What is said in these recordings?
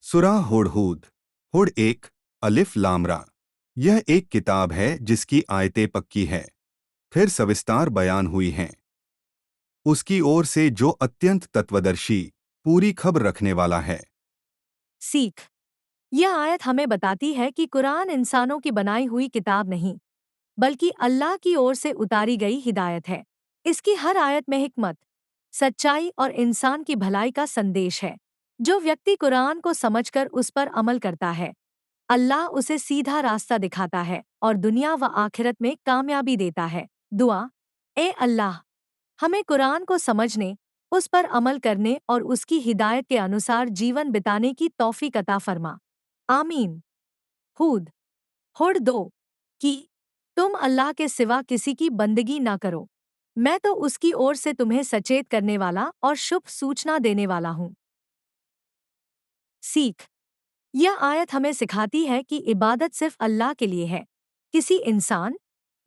सुरा हुडहुद हुड एक अलिफ लामरा। यह एक किताब है जिसकी आयतें पक्की है, फिर सविस्तार बयान हुई हैं उसकी ओर से जो अत्यंत तत्वदर्शी, पूरी खबर रखने वाला है। सीख। यह आयत हमें बताती है कि कुरान इंसानों की बनाई हुई किताब नहीं, बल्कि अल्लाह की ओर से उतारी गई हिदायत है। इसकी हर आयत में हिकमत, सच्चाई और इंसान की भलाई का संदेश है। जो व्यक्ति कुरान को समझकर उस पर अमल करता है, अल्लाह उसे सीधा रास्ता दिखाता है और दुनिया व आखिरत में कामयाबी देता है। दुआ। ए अल्लाह, हमें कुरान को समझने, उस पर अमल करने और उसकी हिदायत के अनुसार जीवन बिताने की तौफीक अता फरमा। आमीन। हूद हुड 2 कि तुम अल्लाह के सिवा किसी की बंदगी ना करो। मैं तो उसकी ओर से तुम्हें सचेत करने वाला और शुभ सूचना देने वाला हूँ। सीख। यह आयत हमें सिखाती है कि इबादत सिर्फ अल्लाह के लिए है। किसी इंसान,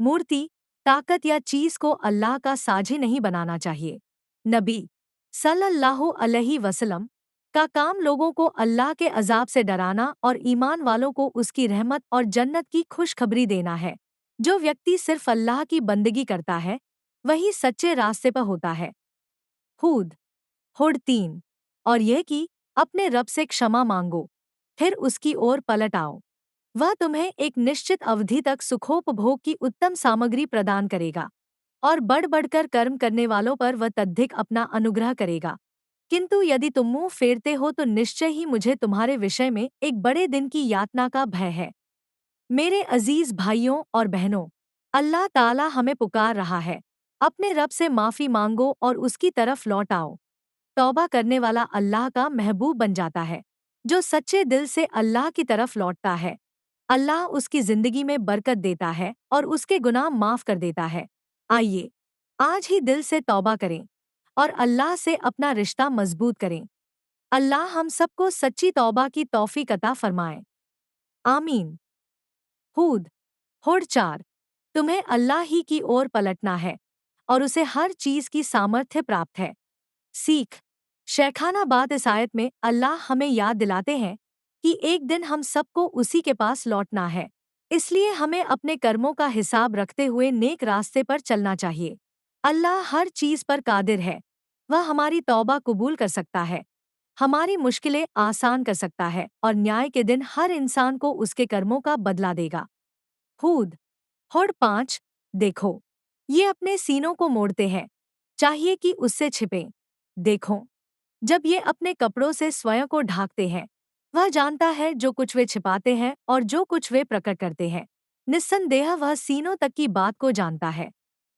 मूर्ति, ताकत या चीज को अल्लाह का साझी नहीं बनाना चाहिए। नबी सल्लल्लाहु अलैहि वसल्लम का काम लोगों को अल्लाह के अजाब से डराना और ईमान वालों को उसकी रहमत और जन्नत की खुशखबरी देना है। जो व्यक्ति सिर्फ अल्लाह की बंदगी करता है, वही सच्चे रास्ते पर होता है। हूद हुड 3 और यह कि अपने रब से क्षमा मांगो, फिर उसकी ओर पलट आओ। वह तुम्हें एक निश्चित अवधि तक सुखोपभोग की उत्तम सामग्री प्रदान करेगा और बढ़ बढ़कर कर्म करने वालों पर वह तद्धिक अपना अनुग्रह करेगा। किंतु यदि तुम मुंह फेरते हो तो निश्चय ही मुझे तुम्हारे विषय में एक बड़े दिन की यातना का भय है। मेरे अजीज भाइयों और बहनों, अल्लाह ताला हमें पुकार रहा है। अपने रब से माफी मांगो और उसकी तरफ लौट आओ। तौबा करने वाला अल्लाह का महबूब बन जाता है। जो सच्चे दिल से अल्लाह की तरफ लौटता है, अल्लाह उसकी जिंदगी में बरकत देता है और उसके गुनाह माफ कर देता है। आइए, आज ही दिल से तौबा करें और अल्लाह से अपना रिश्ता मजबूत करें। अल्लाह हम सबको सच्ची तौबा की तौफीक अता फरमाए। आमीन। हूद हुड 4 तुम्हें अल्लाह ही की ओर पलटना है और उसे हर चीज की सामर्थ्य प्राप्त है। सीख। शेखाना बात इस आयत में अल्लाह हमें याद दिलाते हैं कि एक दिन हम सबको उसी के पास लौटना है। इसलिए हमें अपने कर्मों का हिसाब रखते हुए नेक रास्ते पर चलना चाहिए। अल्लाह हर चीज पर कादिर है। वह हमारी तौबा कबूल कर सकता है, हमारी मुश्किलें आसान कर सकता है और न्याय के दिन हर इंसान को उसके कर्मों का बदला देगा। हूद हुड 5 देखो, ये अपने सीनों को मोड़ते हैं, चाहिए कि उससे छिपें। देखो, जब ये अपने कपड़ों से स्वयं को ढांकते हैं, वह जानता है जो कुछ वे छिपाते हैं और जो कुछ वे प्रकट करते हैं। निस्संदेह वह सीनों तक की बात को जानता है।